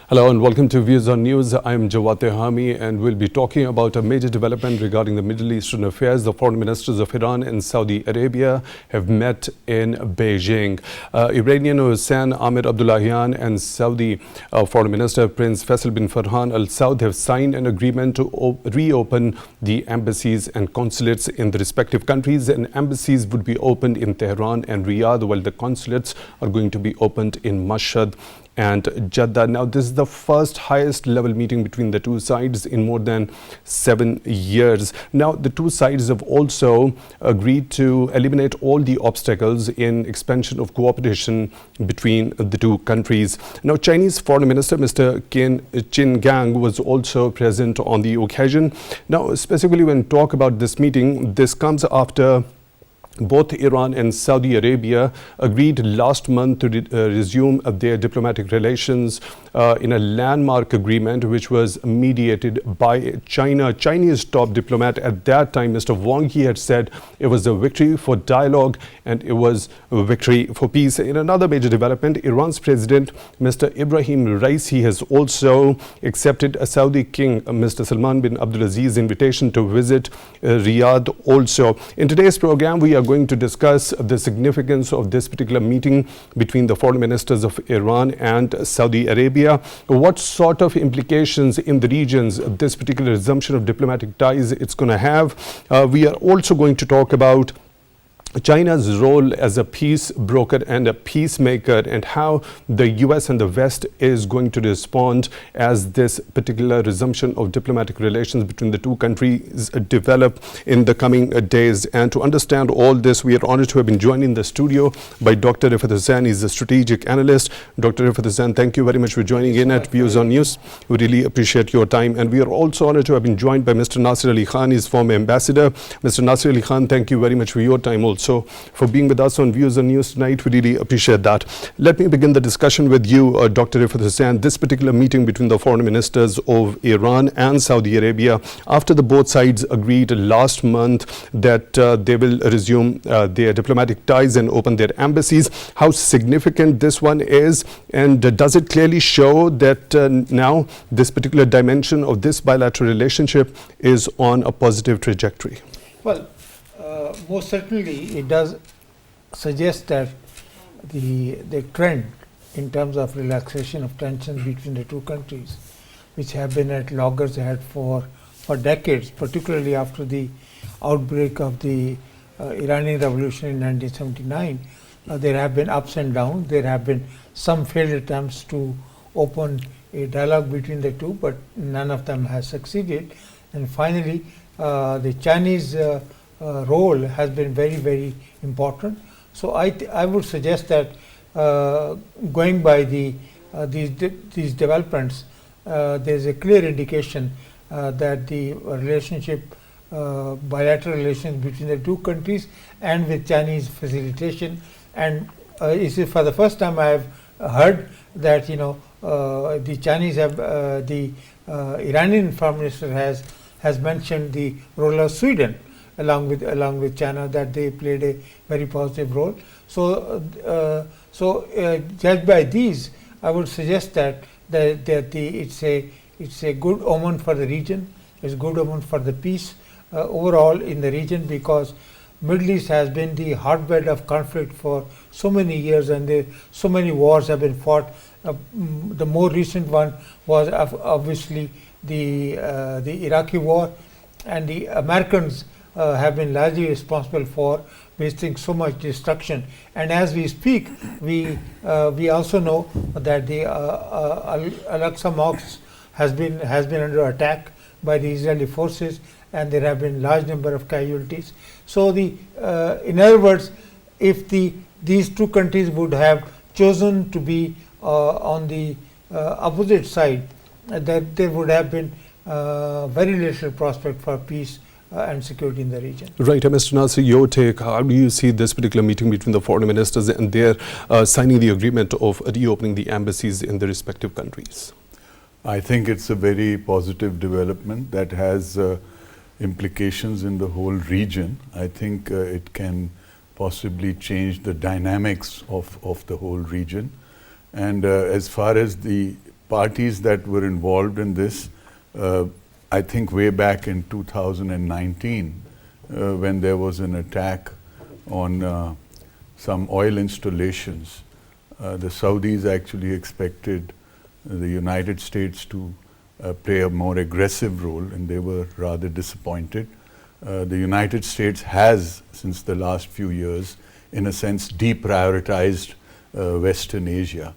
Hello and welcome to Views on News. I'm Jawad Tehami and we'll be talking about a major development regarding the Middle Eastern affairs. The foreign ministers of Iran and Saudi Arabia have met in Beijing. Iranian Hussain Amir Abdullahian and Saudi Foreign Minister Prince Faisal bin Farhan Al Saud have signed an agreement to reopen the embassies and consulates in the respective countries. And embassies would be opened in Tehran and Riyadh, while the consulates are going to be opened in Mashhad and Jeddah. Now, this is the first highest level meeting between the two sides in more than 7 years. Now, the two sides have also agreed to eliminate all the obstacles in expansion of cooperation between the two countries. Now, Chinese Foreign Minister Mr. Qin Gang was also present on the occasion. Now, specifically when talk about this meeting, this comes after both Iran and Saudi Arabia agreed last month to resume their diplomatic relations in a landmark agreement which was mediated by China. Chinese top diplomat at that time, Mr. Wang Yi, had said it was a victory for dialogue and it was a victory for peace. In another major development, Iran's President Mr. Ibrahim Raisi has also accepted a Saudi King Mr. Salman bin Abdulaziz's invitation to visit Riyadh also. In today's program, we are going to discuss the significance of this particular meeting between the foreign ministers of Iran and Saudi Arabia. What sort of implications in the regions this particular resumption of diplomatic ties it's going to have. We are also going to talk about China's role as a peace broker and a peacemaker and how the US and the West is going to respond as this particular resumption of diplomatic relations between the two countries develop in the coming days. And to understand all this, we are honored to have been joined in the studio by Dr. Riffat Hussain. He's a strategic analyst. Dr. Riffat Hussain, thank you very much for joining in at Views on News. We really appreciate your time. And we are also honored to have been joined by Mr. Nasir Ali Khan, his former ambassador. Mr. Nasir Ali Khan, thank you very much for your time also for being with us on Views on News tonight. We really appreciate that. Let me begin the discussion with you, Dr. Riffat Hussain. This particular meeting between the foreign ministers of Iran and Saudi Arabia, after the both sides agreed last month that they will resume their diplomatic ties and open their embassies, how significant this one is, and does it clearly show that now this particular dimension of this bilateral relationship is on a positive trajectory? Well, most certainly it does suggest that the trend in terms of relaxation of tensions between the two countries, which have been at loggerheads for decades, particularly after the outbreak of the Iranian Revolution in 1979, there have been ups and downs. There have been some failed attempts to open a dialogue between the two, but none of them has succeeded. And finally, the Chinese role has been very, very important. So I would suggest that going by these developments, there is a clear indication that the relationship, bilateral relations between the two countries and with Chinese facilitation, and this is for the first time I have heard that the Chinese have the Iranian Foreign Minister has mentioned the role of Sweden along with China, that they played a very positive role. So judged by these, I would suggest that it's a good omen for the region. It's a good omen for the peace overall in the region, because Middle East has been the hotbed of conflict for so many years, and so many wars have been fought. The more recent one was obviously the Iraqi war, and the Americans have been largely responsible for wasting so much destruction. And as we speak, we also know that the Al-Aqsa Mosque has been under attack by the Israeli forces, and there have been large number of casualties. So in other words, if these two countries would have chosen to be on the opposite side, that there would have been very little prospect for peace and security in the region. Right, Mr. Nasir, your take, how do you see this particular meeting between the foreign ministers and their signing the agreement of reopening the embassies in the respective countries? I think it's a very positive development that has implications in the whole region. I think it can possibly change the dynamics of the whole region. And as far as the parties that were involved in this, I think way back in 2019, when there was an attack on some oil installations, the Saudis actually expected the United States to play a more aggressive role, and they were rather disappointed. The United States has, since the last few years, in a sense, deprioritized Western Asia.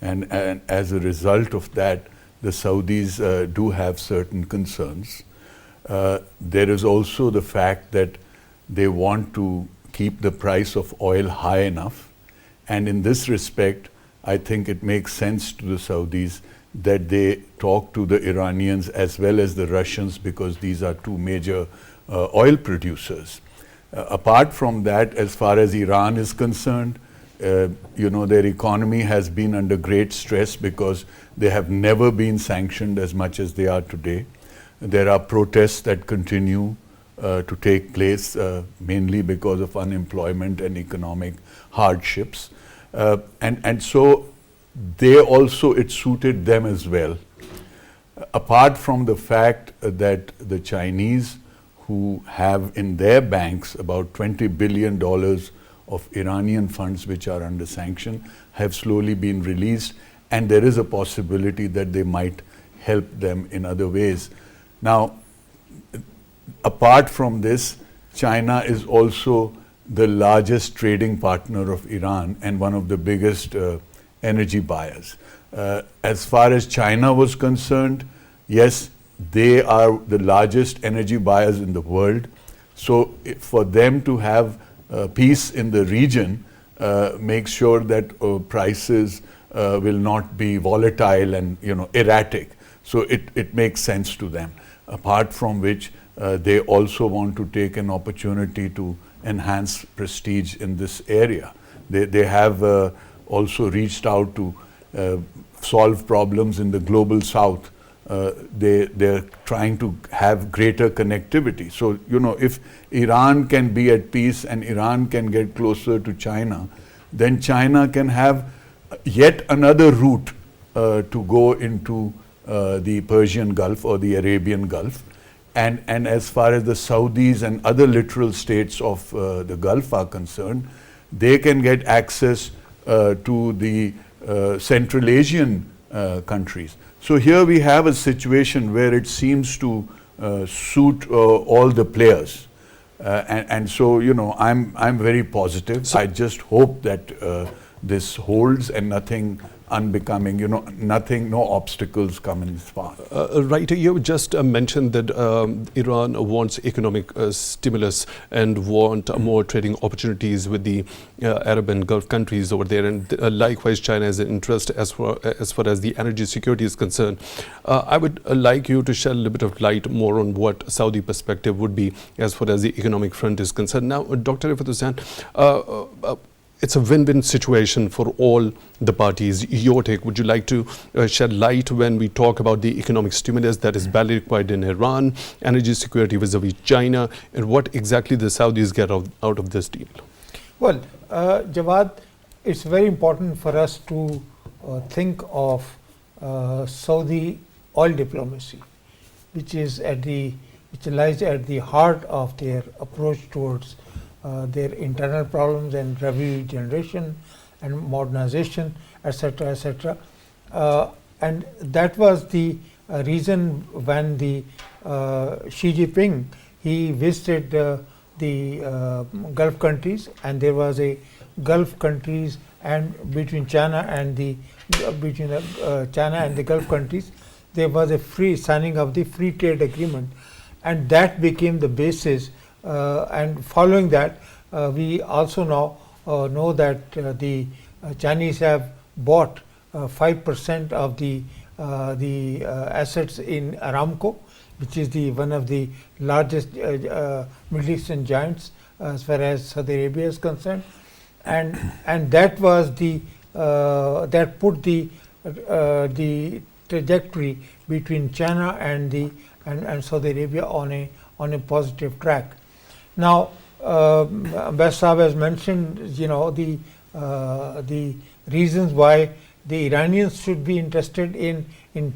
And as a result of that, the Saudis do have certain concerns. There is also the fact that they want to keep the price of oil high enough. And in this respect, I think it makes sense to the Saudis that they talk to the Iranians as well as the Russians, because these are two major oil producers. Apart from that, as far as Iran is concerned, their economy has been under great stress because they have never been sanctioned as much as they are today. There are protests that continue to take place, mainly because of unemployment and economic hardships. And so they also, it suited them as well. Apart from the fact that the Chinese, who have in their banks about $20 billion of Iranian funds which are under sanction, have slowly been released, and there is a possibility that they might help them in other ways. Now, apart from this, China is also the largest trading partner of Iran and one of the biggest energy buyers. As far as China was concerned, yes, they are the largest energy buyers in the world. So for them to have peace in the region makes sure that prices will not be volatile and erratic. So it makes sense to them. Apart from which, they also want to take an opportunity to enhance prestige in this area. They have also reached out to solve problems in the global south. They're trying to have greater connectivity. So, if Iran can be at peace and Iran can get closer to China, then China can have yet another route to go into the Persian Gulf or the Arabian Gulf. And as far as the Saudis and other littoral states of the Gulf are concerned, they can get access to the Central Asian countries. So here we have a situation where it seems to suit all the players. And so, I'm very positive. So I just hope that this holds and nothing unbecoming, no obstacles come in its path. Right, you just mentioned that Iran wants economic stimulus and want more trading opportunities with the Arab and Gulf countries over there, and likewise China has an interest as far as the energy security is concerned. I would like you to shed a little bit of light more on what Saudi perspective would be as far as the economic front is concerned. Now, Dr. Riffat Hussain, it's a win-win situation for all the parties. Your take, would you like to shed light when we talk about the economic stimulus that is badly required in Iran, energy security vis-a-vis China, and what exactly the Saudis get out of this deal? Well, Jawad, it's very important for us to think of Saudi oil diplomacy, which lies at the heart of their approach towards their internal problems and revenue generation and modernization, etc., etc. And that was the reason when the Xi Jinping, he visited the Gulf countries, and there was a Gulf countries and between China and the China and the Gulf countries, there was a signing of the free trade agreement, and that became the basis. And following that, we also now know that the Chinese have bought 5% of the assets in Aramco, which is one of the largest Middle Eastern giants as far as Saudi Arabia is concerned, and that was that put the trajectory between China and Saudi Arabia on a positive track. Now, Ambassador has mentioned, the reasons why the Iranians should be interested in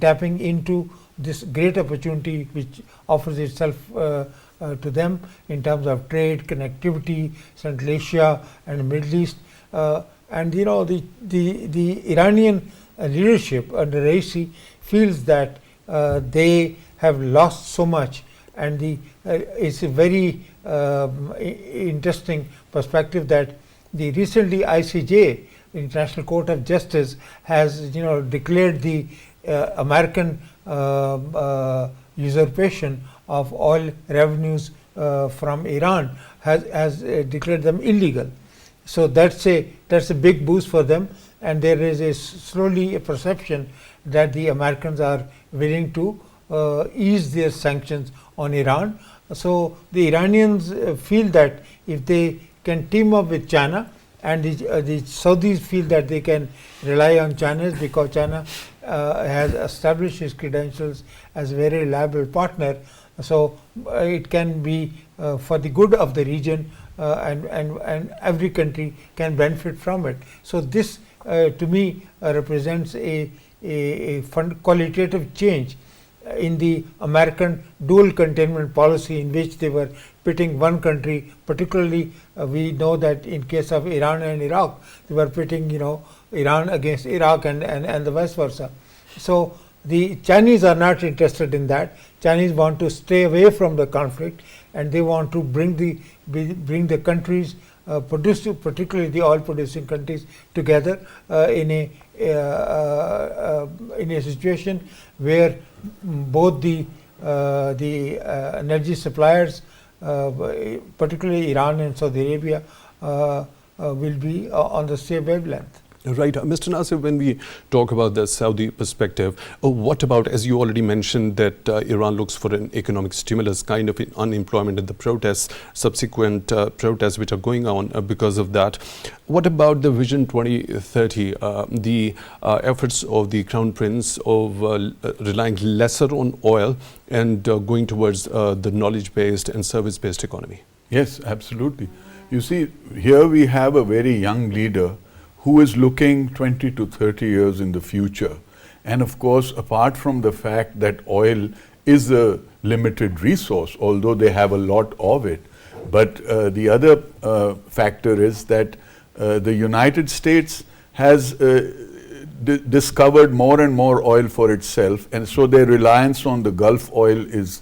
tapping into this great opportunity which offers itself to them in terms of trade, connectivity, Central Asia and the Middle East. And the Iranian leadership under Raisi feels that they have lost so much, and it's a very interesting perspective that the recently ICJ, International Court of Justice, has declared the American usurpation of oil revenues from Iran, has declared them illegal. So that's a big boost for them, and there is slowly a perception that the Americans are willing to ease their sanctions on Iran. So the Iranians feel that if they can team up with China, and the Saudis feel that they can rely on China because China has established its credentials as a very reliable partner. So it can be for the good of the region, and every country can benefit from it. So this to me represents a qualitative change in the American dual containment policy, in which they were pitting one country, particularly we know that in case of Iran and Iraq, they were pitting Iran against Iraq and the vice versa. So the Chinese are not interested in that. Chinese want to stay away from the conflict, and they want to bring the countries, particularly the oil producing countries, together in a situation where both the energy suppliers, particularly Iran and Saudi Arabia, will be on the same wavelength. Right. Mr. Nasir, when we talk about the Saudi perspective, what about, as you already mentioned, that Iran looks for an economic stimulus, kind of unemployment and the protests, subsequent protests which are going on because of that. What about the Vision 2030, the efforts of the Crown Prince of relying lesser on oil and going towards the knowledge-based and service-based economy? Yes, absolutely. You see, here we have a very young leader who is looking 20 to 30 years in the future. And of course, apart from the fact that oil is a limited resource, although they have a lot of it, but the other factor is that the United States has discovered more and more oil for itself, and so their reliance on the Gulf oil is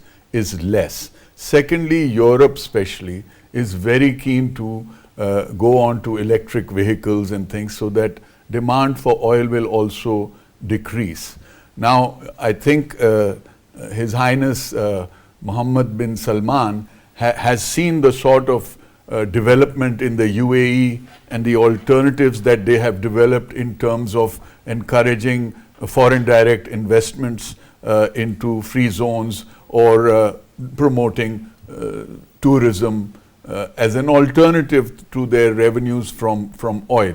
less. Secondly, Europe especially is very keen to go on to electric vehicles and things, so that demand for oil will also decrease. Now, I think His Highness Mohammed bin Salman has seen the sort of development in the UAE and the alternatives that they have developed in terms of encouraging foreign direct investments into free zones, or promoting tourism as an alternative to their revenues from oil.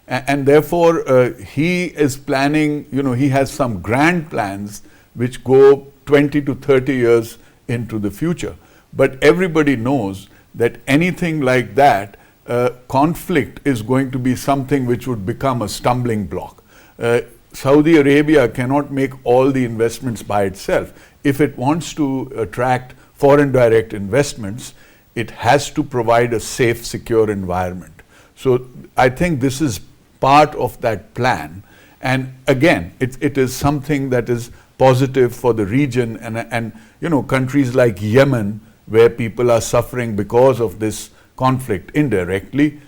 And therefore, he is planning, he has some grand plans which go 20 to 30 years into the future. But everybody knows that anything like that, conflict is going to be something which would become a stumbling block. Saudi Arabia cannot make all the investments by itself. If it wants to attract foreign direct investments, it has to provide a safe, secure environment. So I think this is part of that plan. And again, it is something that is positive for the region, and countries like Yemen, where people are suffering because of this conflict indirectly.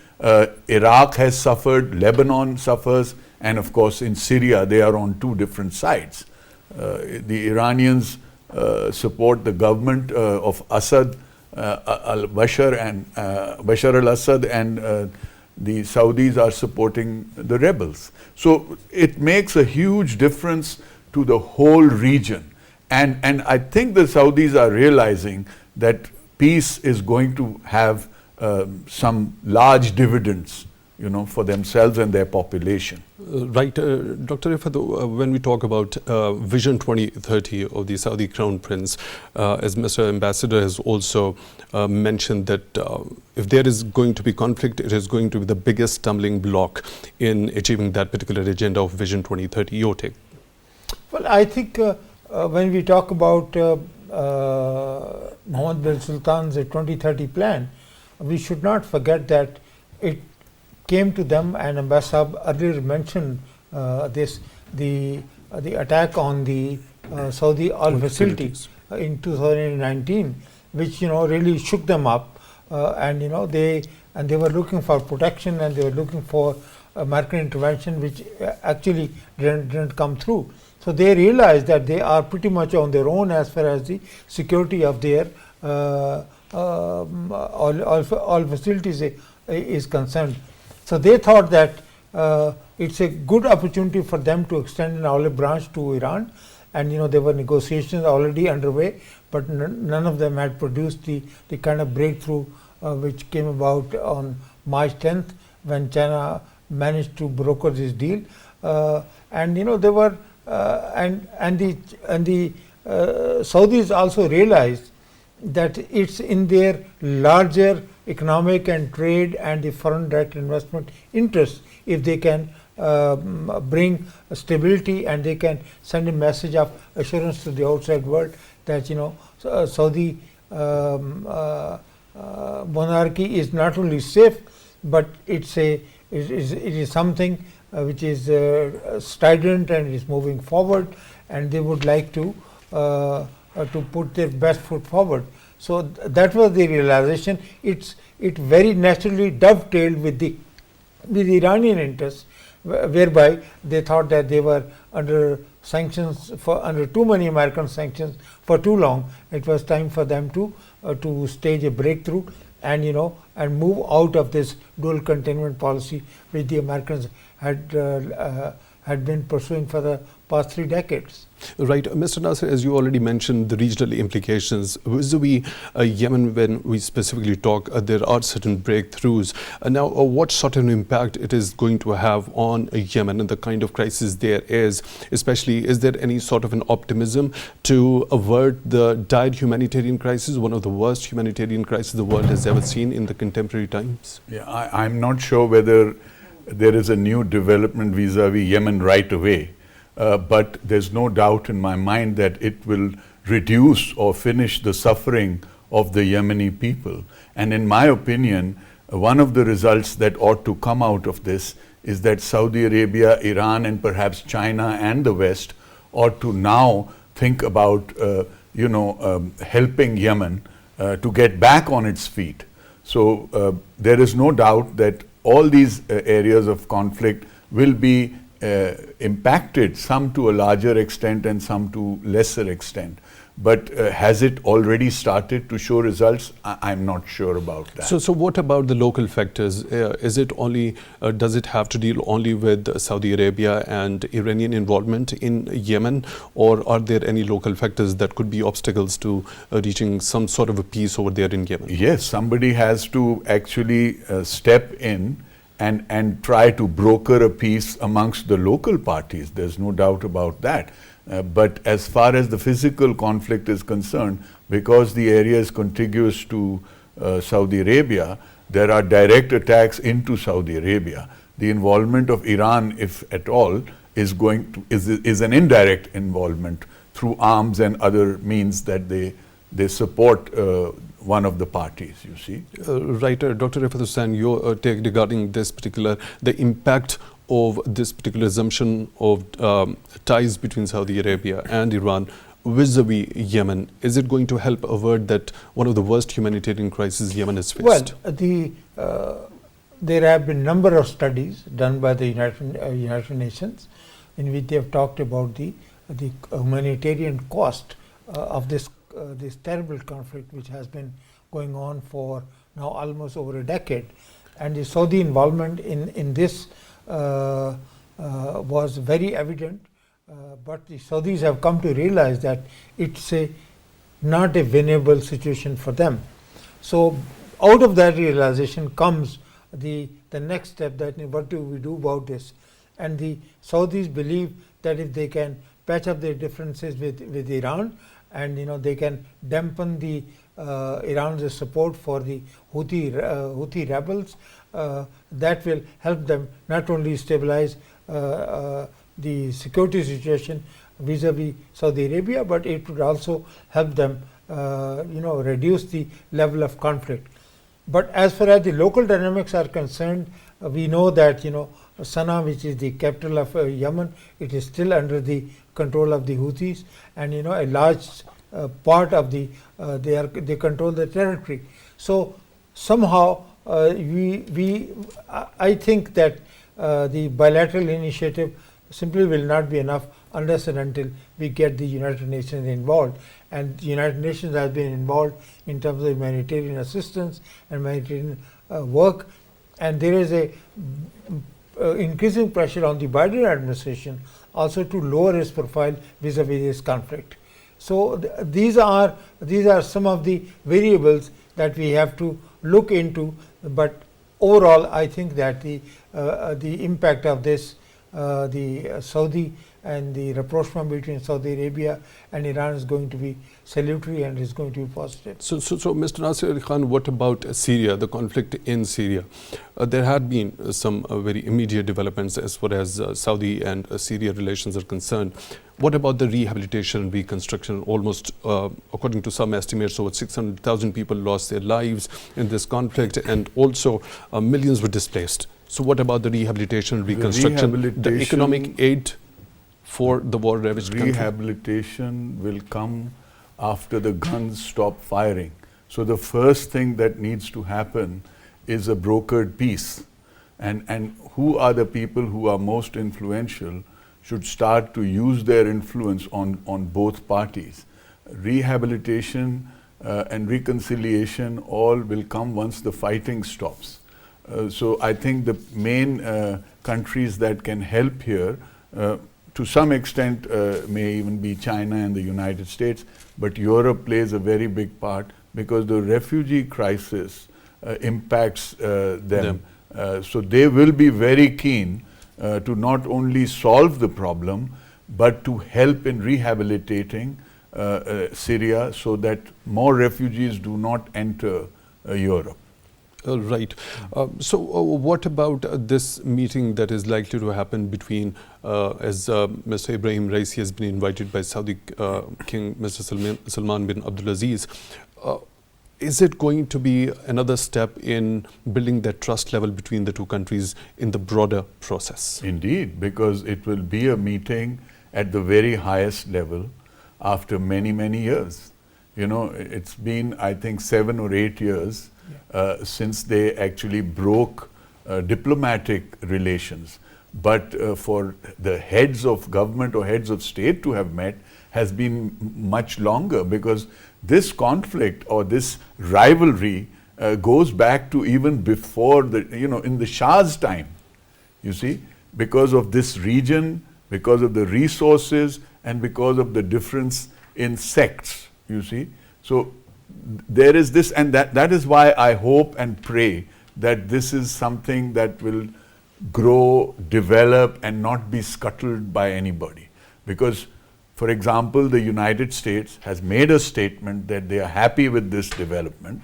Iraq has suffered, Lebanon suffers, and of course in Syria they are on two different sides. The Iranians support the government of Assad, Bashar al-Assad, and the Saudis are supporting the rebels. So it makes a huge difference to the whole region. And I think the Saudis are realizing that peace is going to have some large dividends for themselves and their population. Right. Dr. Riffat, when we talk about Vision 2030 of the Saudi Crown Prince, as Mr. Ambassador has also mentioned that if there is going to be conflict, it is going to be the biggest stumbling block in achieving that particular agenda of Vision 2030. Your take? Well, I think when we talk about Mohammed bin Sultan's 2030 plan, we should not forget that it came to them, and Ambassador earlier mentioned the attack on the Saudi oil facilities in 2019, which really shook them up, and they were looking for protection, and they were looking for American intervention, which actually didn't come through. So they realized that they are pretty much on their own as far as the security of their oil facilities is concerned. So they thought that it's a good opportunity for them to extend an olive branch to Iran, and there were negotiations already underway, but none of them had produced the kind of breakthrough which came about on March 10th when China managed to broker this deal, and they were and the Saudis also realized that it's in their larger economic and trade and the foreign direct investment interests if they can bring stability, and they can send a message of assurance to the outside world that Saudi monarchy is not only safe, but it is something which is strident and is moving forward, and they would like to put their best foot forward. So that was the realization. It very naturally dovetailed with the Iranian interests, whereby they thought that they were under sanctions under too many American sanctions for too long. It was time for them to stage a breakthrough and and move out of this dual containment policy which the Americans had been pursuing for the past 3 decades. Right. Mr. Nasir, as you already mentioned, the regional implications vis-a-vis Yemen, when we specifically talk, there are certain breakthroughs. Now, what sort of impact it is going to have on Yemen and the kind of crisis there is, especially, is there any sort of an optimism to avert the dire humanitarian crisis, one of the worst humanitarian crises the world has ever seen in the contemporary times? Yeah, I'm not sure whether there is a new development vis-a-vis Yemen right away. But there's no doubt in my mind that it will reduce or finish the suffering of the Yemeni people. And in my opinion, one of the results that ought to come out of this is that Saudi Arabia, Iran, and perhaps China and the West ought to now think about, helping Yemen to get back on its feet. So there is no doubt that all these areas of conflict will be impacted, some to a larger extent and some to lesser extent. But has it already started to show results? I'm not sure about that. So what about the local factors? Is it only, does it have to deal only with Saudi Arabia and Iranian involvement in Yemen, or are there any local factors that could be obstacles to reaching some sort of a peace over there in Yemen? Yes, somebody has to actually step in and try to broker a peace amongst the local parties. There's no doubt about that. But as far as the physical conflict is concerned, because the area is contiguous to Saudi Arabia, there are direct attacks into Saudi Arabia. The involvement of Iran, if at all, is an indirect involvement through arms and other means that they support one of the parties, you see. Right, Dr. Riffat Hussain, your take regarding this particular, the impact of this particular assumption of ties between Saudi Arabia and Iran vis-a-vis Yemen. Is it going to help avert that one of the worst humanitarian crises Yemen has faced? Well, there have been a number of studies done by the United Nations in which they have talked about the humanitarian cost of this terrible conflict which has been going on for now almost over a decade. And the Saudi involvement in this was very evident, but the Saudis have come to realize that it's not a winnable situation for them. So out of that realization comes the next step, that what do we do about this. And the Saudis believe that if they can patch up their differences with Iran, and they can dampen the Iran's support for the Houthi rebels, that will help them not only stabilize the security situation vis-a-vis Saudi Arabia, but it would also help them reduce the level of conflict. But as far as the local dynamics are concerned, we know that Sana'a, which is the capital of Yemen, it is still under the control of the Houthis, and a large part of the they control the territory. So somehow I think that the bilateral initiative simply will not be enough unless and until we get the United Nations involved. And the United Nations has been involved in terms of humanitarian assistance and humanitarian work, and there is a increasing pressure on the Biden administration also to lower its profile vis-a-vis this conflict. So these are some of the variables that we have to look into. But overall, I think that the impact of this, the Saudi and the rapprochement between Saudi Arabia and Iran, is going to be salutary and is going to be positive. So Mr. Nasir Khan, what about Syria, the conflict in Syria? There had been some very immediate developments as far as Saudi and Syria relations are concerned. What about the rehabilitation and reconstruction? Almost, according to some estimates, over 600,000 people lost their lives in this conflict, and also millions were displaced. So what about the rehabilitation and reconstruction, the economic aid for the war-ravaged country? Rehabilitation will come after the guns stop firing. So the first thing that needs to happen is a brokered peace. And who are the people who are most influential should start to use their influence on both parties. Rehabilitation and reconciliation all will come once the fighting stops. So I think the main countries that can help here, to some extent may even be China and the United States, but Europe plays a very big part because the refugee crisis impacts them. So they will be very keen to not only solve the problem, but to help in rehabilitating Syria so that more refugees do not enter Europe. Right. So what about this meeting that is likely to happen between, as Mr. Ibrahim Raisi has been invited by Saudi King Mr. Salman bin Abdulaziz? Is it going to be another step in building that trust level between the two countries in the broader process? Indeed, because it will be a meeting at the very highest level after many, many years. It's been, I think, 7 or 8 years since they actually broke diplomatic relations. But for the heads of government or heads of state to have met has been much longer, because this conflict or this rivalry goes back to even before in the Shah's time, you see, because of this region, because of the resources, and because of the difference in sects, you see. So there is this, and that is why I hope and pray that this is something that will grow, develop, and not be scuttled by anybody. Because, for example, the United States has made a statement that they are happy with this development,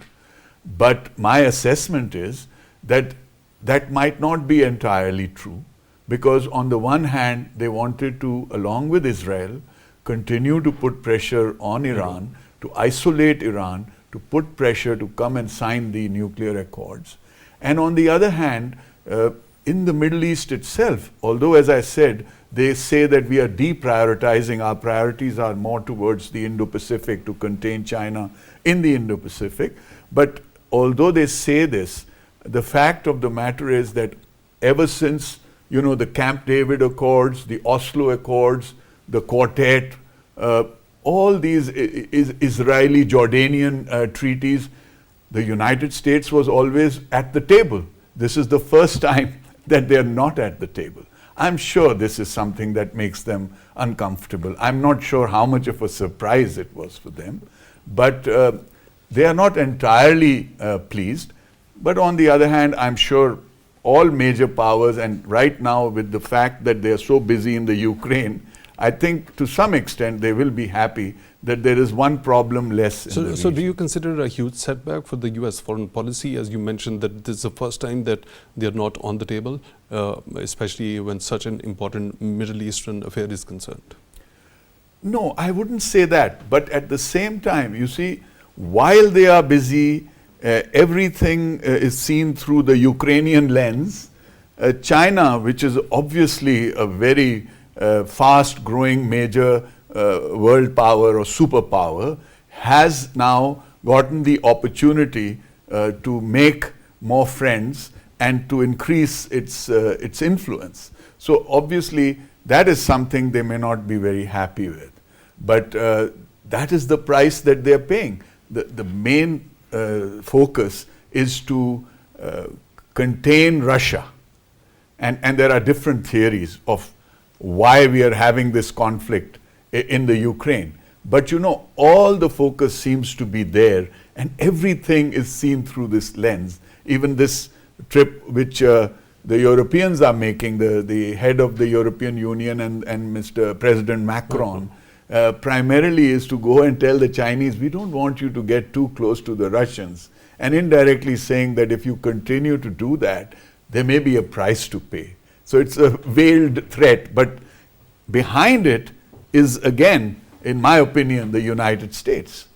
but my assessment is that that might not be entirely true, because on the one hand, they wanted to, along with Israel, continue to put pressure on Iran, to isolate Iran, to put pressure to come and sign the nuclear accords. And on the other hand, in the Middle East itself, although, as I said, they say that we are deprioritizing, our priorities are more towards the Indo-Pacific, to contain China in the Indo-Pacific. But although they say this, the fact of the matter is that ever since, the Camp David Accords, the Oslo Accords, the Quartet, all these Israeli-Jordanian treaties, the United States was always at the table. This is the first time that they are not at the table. I'm sure this is something that makes them uncomfortable. I'm not sure how much of a surprise it was for them, but they are not entirely pleased. But on the other hand, I'm sure all major powers, and right now with the fact that they are so busy in the Ukraine, I think to some extent they will be happy that there is one problem less in the region. So do you consider it a huge setback for the US foreign policy, as you mentioned that this is the first time that they are not on the table, especially when such an important Middle Eastern affair is concerned? No, I wouldn't say that. But at the same time, you see, while they are busy, everything is seen through the Ukrainian lens. China, which is obviously a very fast growing major world power or superpower, has now gotten the opportunity to make more friends and to increase its influence. So obviously that is something they may not be very happy with. But that is the price that they are paying. The main focus is to contain Russia. And there are different theories of why we are having this conflict in the Ukraine. But you know, all the focus seems to be there, and everything is seen through this lens. Even this trip which the Europeans are making, the head of the European Union and Mr. President Macron, primarily is to go and tell the Chinese, we don't want you to get too close to the Russians, and indirectly saying that if you continue to do that, there may be a price to pay. So it's a veiled threat, but behind it is, again, in my opinion, the United States.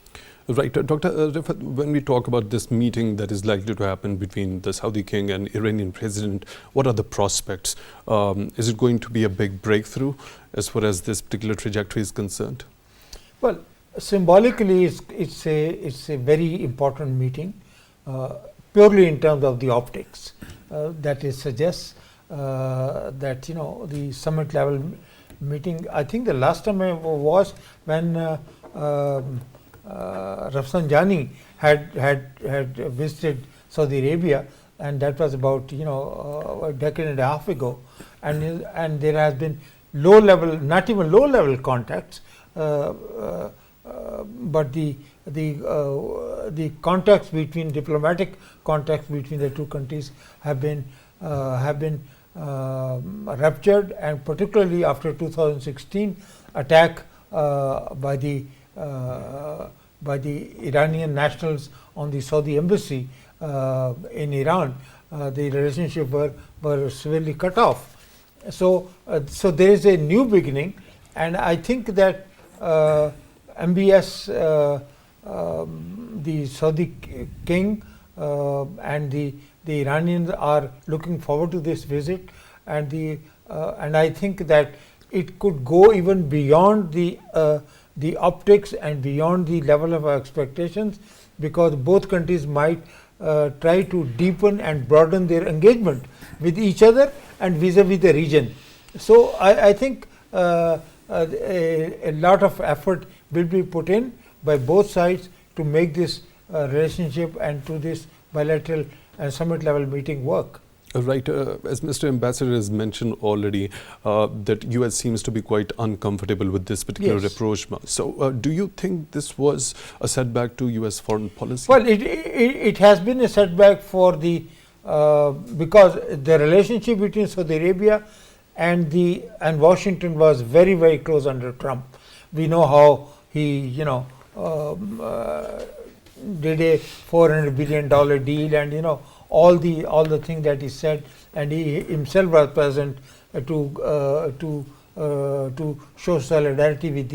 Right. Dr. Riffat, when we talk about this meeting that is likely to happen between the Saudi king and Iranian president, what are the prospects? Is it going to be a big breakthrough as far as this particular trajectory is concerned? Well, symbolically, it's a very important meeting, purely in terms of the optics. That it suggests that, you know, the summit level meeting, I think the last time I was when Rafsanjani had visited Saudi Arabia, and that was about, you know, a decade and a half ago, and there has been low level, not even low level contacts, but the contacts between diplomatic contacts between the two countries have been ruptured, and particularly after 2016 attack by the Iranian nationals on the Saudi embassy in Iran, the relationship were severely cut off. So there is a new beginning, and I think that MBS, the Saudi king and the Iranians are looking forward to this visit, and I think that it could go even beyond the optics and beyond the level of expectations, because both countries might try to deepen and broaden their engagement with each other and vis-a-vis the region. So I think a lot of effort will be put in by both sides to make this relationship and to this bilateral and summit level meeting work. Right. As Mr. Ambassador has mentioned already, that US seems to be quite uncomfortable with this particular rapprochement. So do you think this was a setback to US foreign policy? Well, it has been a setback for the because the relationship between Saudi Arabia and Washington was very, very close under Trump. We know how he, you know, did a $400 billion deal, and you know, all the things that he said, and he himself was present to show solidarity with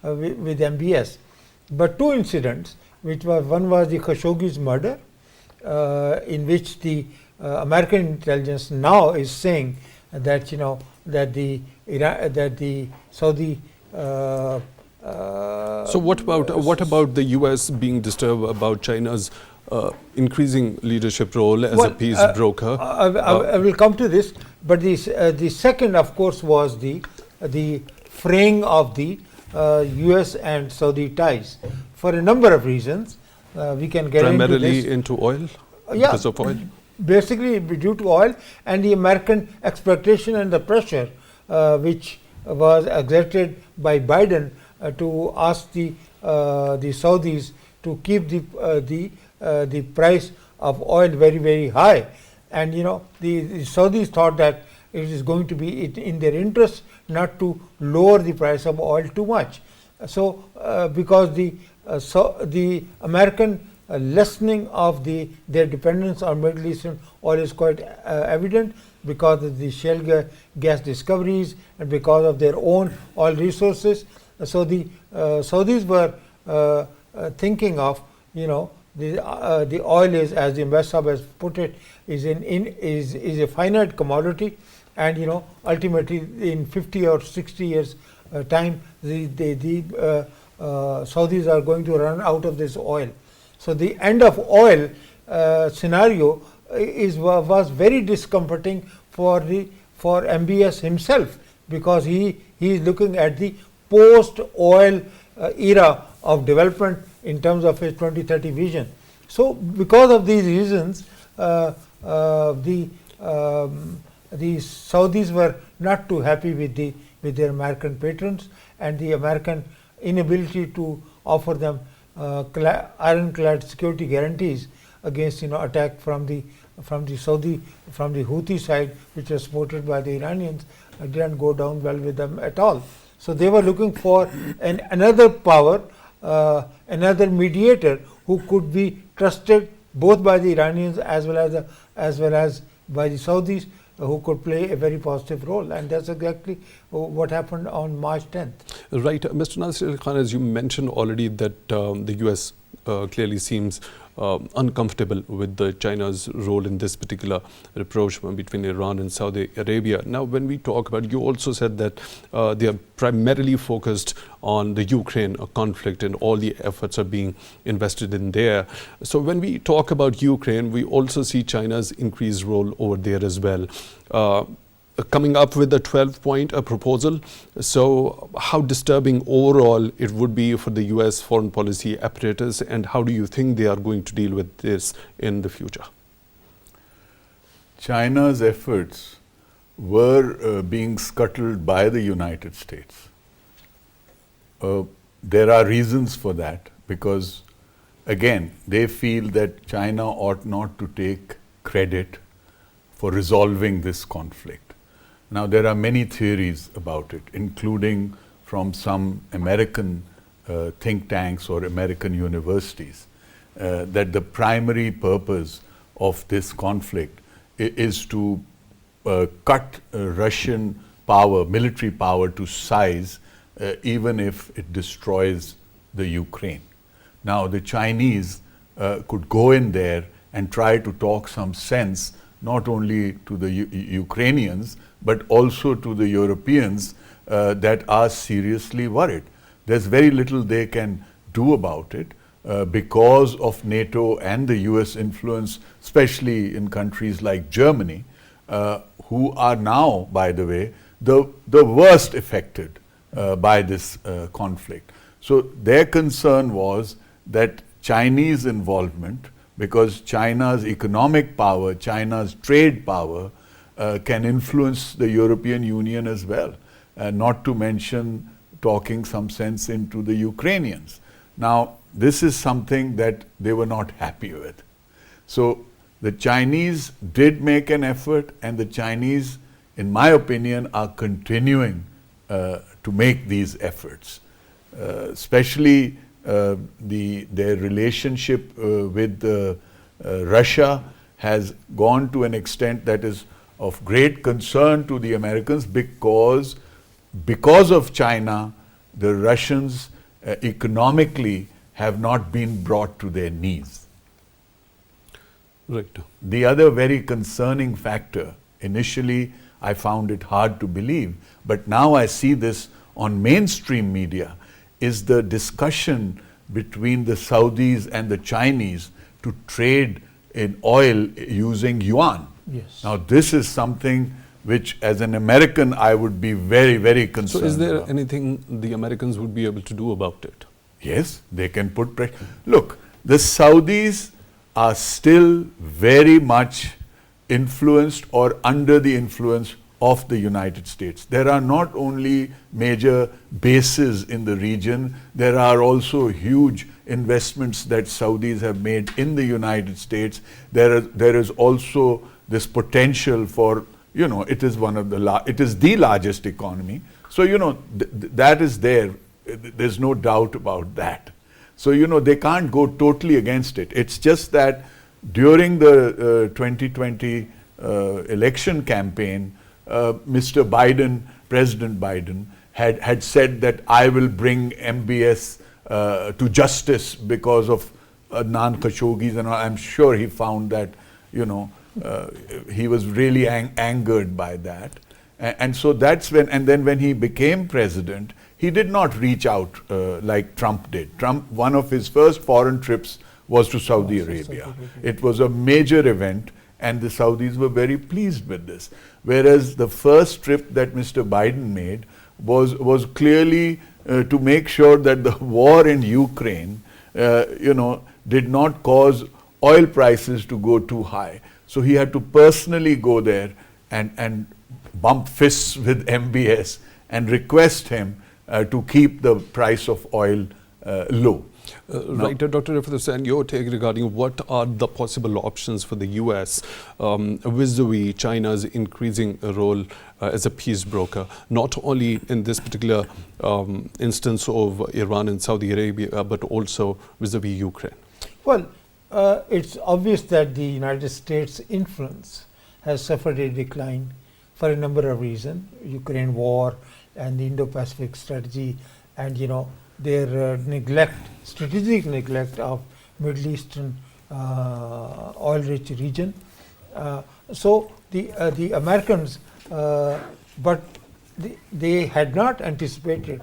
MBS. But two incidents, one was the Khashoggi's murder, in which the American intelligence now is saying that, you know, that the Saudi. So what about the US being disturbed about China's increasing leadership role as a peace broker? I will come to this, but the second, of course, was the fraying of the US and Saudi ties for a number of reasons. We can get primarily into oil. Because of oil. Basically due to oil and the American expectation and the pressure which was exerted by Biden to ask the Saudis to keep the price of oil very, very high. And the Saudis thought that it is going to be in their interest not to lower the price of oil too much. So because the American lessening of their dependence on Middle Eastern oil is quite evident, because of the shale gas discoveries and because of their own oil resources. So the Saudis were thinking of, the oil is, as the ambassador has put it, is a finite commodity, and ultimately in 50 or 60 years time, the Saudis are going to run out of this oil. So the end of oil scenario was very discomforting for MBS himself, because he is looking at the post-oil era of development in terms of his 2030 vision. So because of these reasons, the Saudis were not too happy with their American patrons, and the American inability to offer them ironclad security guarantees against attack from the Houthi side, which was supported by the Iranians, didn't go down well with them at all. So they were looking for another power, another mediator who could be trusted both by the Iranians as well as by the Saudis, who could play a very positive role, and that's exactly what happened on March 10th. Right, Mr. Nasir Khan, as you mentioned already, that the US clearly seems uncomfortable with China's role in this particular rapprochement between Iran and Saudi Arabia. Now, when we talk about, you also said that they are primarily focused on the Ukraine conflict, and all the efforts are being invested in there. So when we talk about Ukraine, we also see China's increased role over there as well. Coming up with a 12-point proposal. So how disturbing overall it would be for the US foreign policy apparatus, and how do you think they are going to deal with this in the future? China's efforts were being scuttled by the United States. There are reasons for that, because again, they feel that China ought not to take credit for resolving this conflict. Now, there are many theories about it, including from some American think tanks or American universities, that the primary purpose of this conflict is to cut Russian power, military power, to size, even if it destroys the Ukraine. Now, the Chinese could go in there and try to talk some sense, not only to the Ukrainians, but also to the Europeans that are seriously worried. There's very little they can do about it because of NATO and the US influence, especially in countries like Germany, who are now, by the way, the worst affected by this conflict. So their concern was that Chinese involvement, because China's economic power, China's trade power, can influence the European Union as well, not to mention talking some sense into the Ukrainians. Now, this is something that they were not happy with. So the Chinese did make an effort, and the Chinese, in my opinion, are continuing to make these efforts, especially their relationship with Russia has gone to an extent that is of great concern to the Americans, because of China, the Russians economically have not been brought to their knees. Right. The other very concerning factor, initially I found it hard to believe, but now I see this on mainstream media, is the discussion between the Saudis and the Chinese to trade in oil using yuan. Yes. Now, this is something which, as an American, I would be very, very concerned. So is there about. anything the Americans would be able to do about it? Yes, they can put pressure. Look, the Saudis are still very much influenced or under the influence of the United States. There are not only major bases in the region, there are also huge investments that Saudis have made in the United States, there is also this potential for, it is it is the largest economy. So, that is there. There's no doubt about that. So, they can't go totally against it. It's just that during the 2020 election campaign, Mr. Biden, President Biden, had said that I will bring MBS to justice because of Adnan Khashoggi's, and I'm sure he found that, he was really angered by that. And so that's when, and then when he became president, he did not reach out like Trump did. Trump, one of his first foreign trips was to Saudi Arabia. It was a major event, and the Saudis were very pleased with this. Whereas the first trip that Mr. Biden made was clearly to make sure that the war in Ukraine, did not cause oil prices to go too high. So he had to personally go there and bump fists with MBS and request him to keep the price of oil low. Right, Dr. Riffat, and your take regarding what are the possible options for the US vis-a-vis China's increasing role as a peace broker, not only in this particular instance of Iran and Saudi Arabia, but also vis-a-vis Ukraine? Well, it's obvious that the United States' influence has suffered a decline for a number of reasons: Ukraine war and the Indo-Pacific strategy, and their strategic neglect of Middle Eastern oil-rich region. So the Americans, but they had not anticipated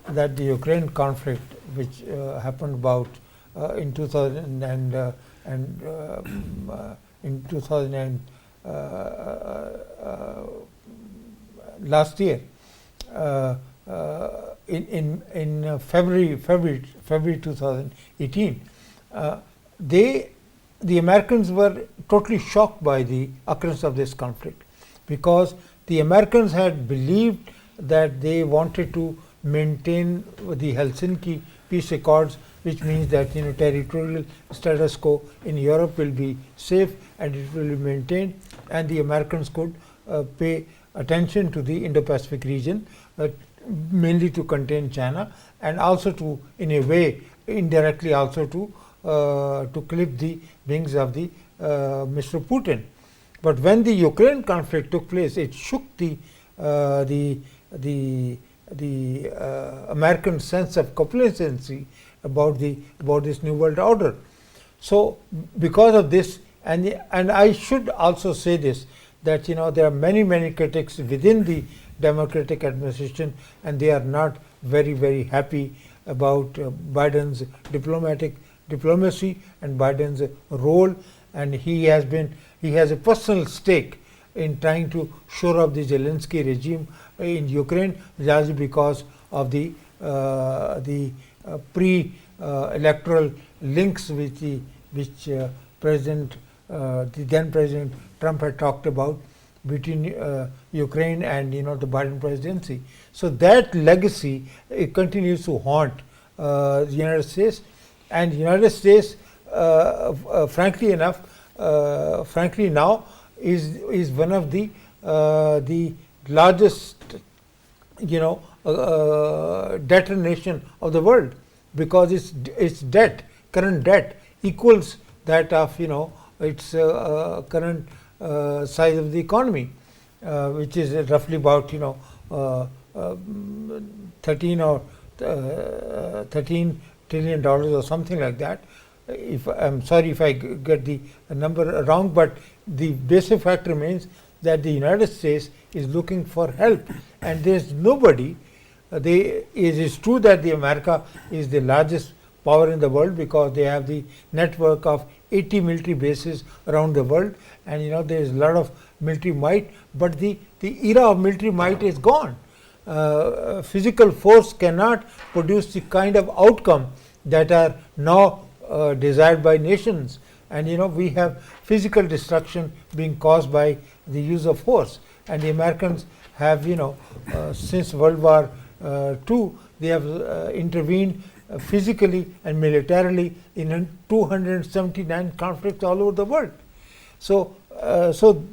that the Ukraine conflict, which happened about in 2000 last year, in February 2018, the Americans were totally shocked by the occurrence of this conflict, because the Americans had believed that they wanted to maintain the Helsinki peace accords, which means that territorial status quo in Europe will be safe and it will be maintained, and the Americans could pay attention to the Indo-Pacific region, mainly to contain China, and also to, in a way, indirectly also to clip the wings of the Mr. Putin. But when the Ukraine conflict took place, it shook the American sense of complacency about this new world order. So because of this, and I should also say this, that there are many critics within the Democratic administration, and they are not very happy about Biden's diplomacy and Biden's role, and he has a personal stake in trying to shore up the Zelensky regime in Ukraine, largely because of the pre-electoral links which the then President Trump had talked about between Ukraine and the Biden presidency. So that legacy continues to haunt the United States, and the United States, frankly now is one of the largest debtor nation of the world, because its current debt equals that of its current size of the economy, which is roughly about 13 trillion dollars or something like that. I'm sorry if I get the number wrong, but the basic fact remains that the United States is looking for help, and there's nobody. It is true that the America is the largest power in the world, because they have the network of 80 military bases around the world, and there is a lot of military might, but the era of military might is gone. Physical force cannot produce the kind of outcome that are now desired by nations, and we have physical destruction being caused by the use of force, and the Americans have since World War II, they have intervened physically and militarily in 279 conflicts all over the world. So,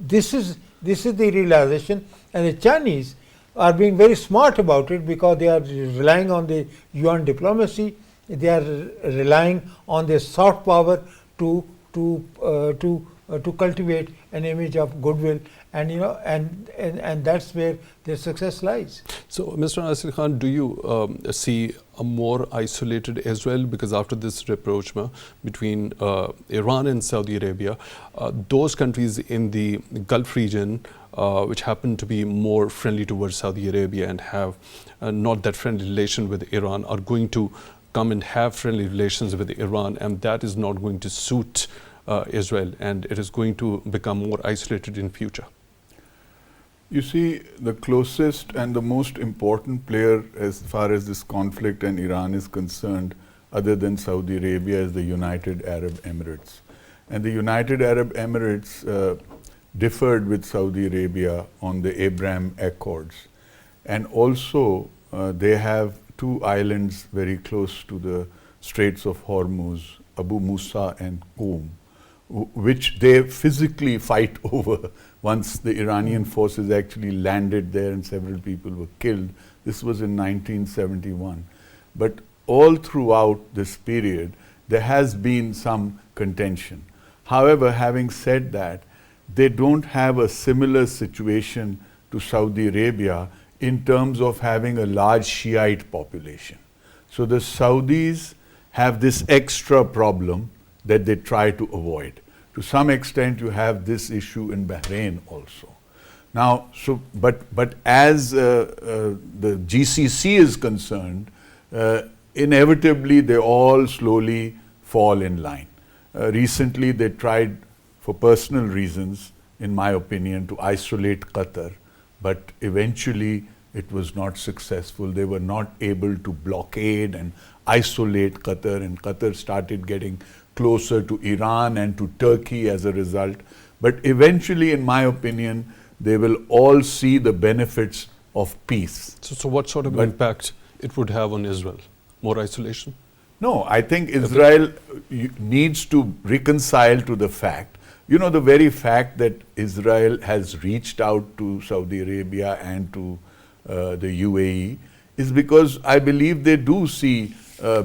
this is the realization, and the Chinese are being very smart about it because they are relying on the yuan diplomacy. They are relying on their soft power to cultivate an image of goodwill, and and that's where their success lies. So, Mr. Nasir Khan, do you see a more isolated Israel? Because after this rapprochement between Iran and Saudi Arabia, those countries in the Gulf region, which happen to be more friendly towards Saudi Arabia and have not that friendly relation with Iran, are going to come and have friendly relations with Iran, and that is not going to suit Israel, and it is going to become more isolated in future. You see, the closest and the most important player as far as this conflict and Iran is concerned, other than Saudi Arabia, is the United Arab Emirates. And the United Arab Emirates differed with Saudi Arabia on the Abraham Accords. And also, they have two islands very close to the Straits of Hormuz, Abu Musa and Qum, which they physically fight over. Once the Iranian forces actually landed there and several people were killed. This was in 1971. But all throughout this period, there has been some contention. However, having said that, they don't have a similar situation to Saudi Arabia in terms of having a large Shiite population. So the Saudis have this extra problem that they try to avoid. To some extent, you have this issue in Bahrain also. Now, but as the GCC is concerned, inevitably they all slowly fall in line. Recently, they tried, for personal reasons, in my opinion, to isolate Qatar, but eventually it was not successful. They were not able to blockade and isolate Qatar, and Qatar started getting closer to Iran and to Turkey as a result. But eventually, in my opinion, they will all see the benefits of peace. So what sort of impact it would have on Israel? More isolation? No, I think Israel needs to reconcile to the fact, the very fact that Israel has reached out to Saudi Arabia and to the UAE is because I believe they do see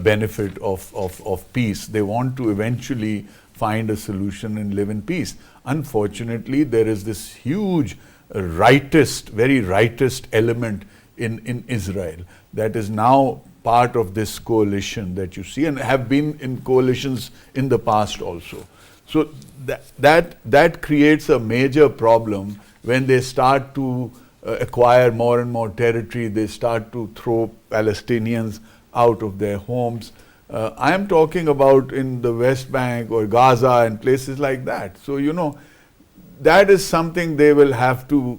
benefit of peace. They want to eventually find a solution and live in peace. Unfortunately, there is this huge rightist, very rightist element in Israel that is now part of this coalition that you see, and have been in coalitions in the past also. So that creates a major problem when they start to acquire more and more territory. They start to throw Palestinians out of their homes. I am talking about in the West Bank or Gaza and places like that. So, that is something they will have to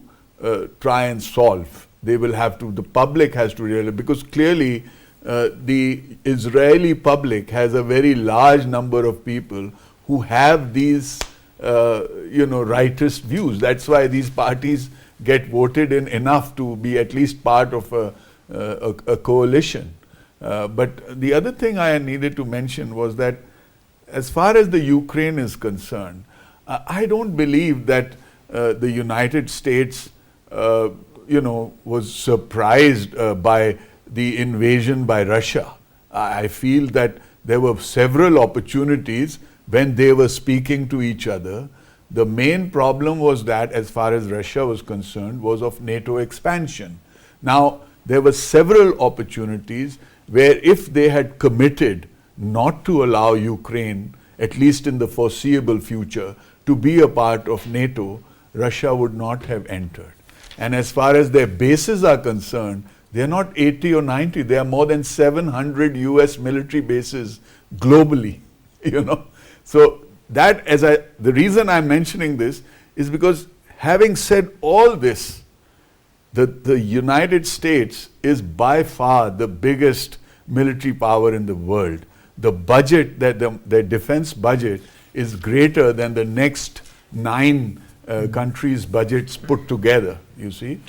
try and solve. They will have to, the public has to realize, because clearly the Israeli public has a very large number of people who have these, rightist views. That's why these parties get voted in enough to be at least part of a coalition. But the other thing I needed to mention was that as far as the Ukraine is concerned, I don't believe that the United States, was surprised by the invasion by Russia. I feel that there were several opportunities when they were speaking to each other. The main problem was that, as far as Russia was concerned, was of NATO expansion. Now, there were several opportunities where if they had committed not to allow Ukraine, at least in the foreseeable future, to be a part of NATO, Russia would not have entered. And as far as their bases are concerned, they are not 80 or 90, they are more than 700 US military bases globally, So the reason I'm mentioning this is because, having said all this, the United States is by far the biggest military power in the world. The budget, the defense budget, is greater than the next 9 countries' budgets put together, you see.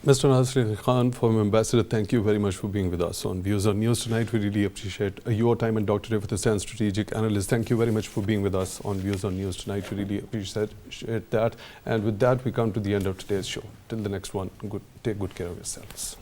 Mr. Nasir Khan, former ambassador, thank you very much for being with us on Views on News tonight. We really appreciate your time, and Dr. Riffat, Hussain, strategic analyst, thank you very much for being with us on Views on News tonight. We really appreciate that. And with that, we come to the end of today's show. Till the next one, take good care of yourselves.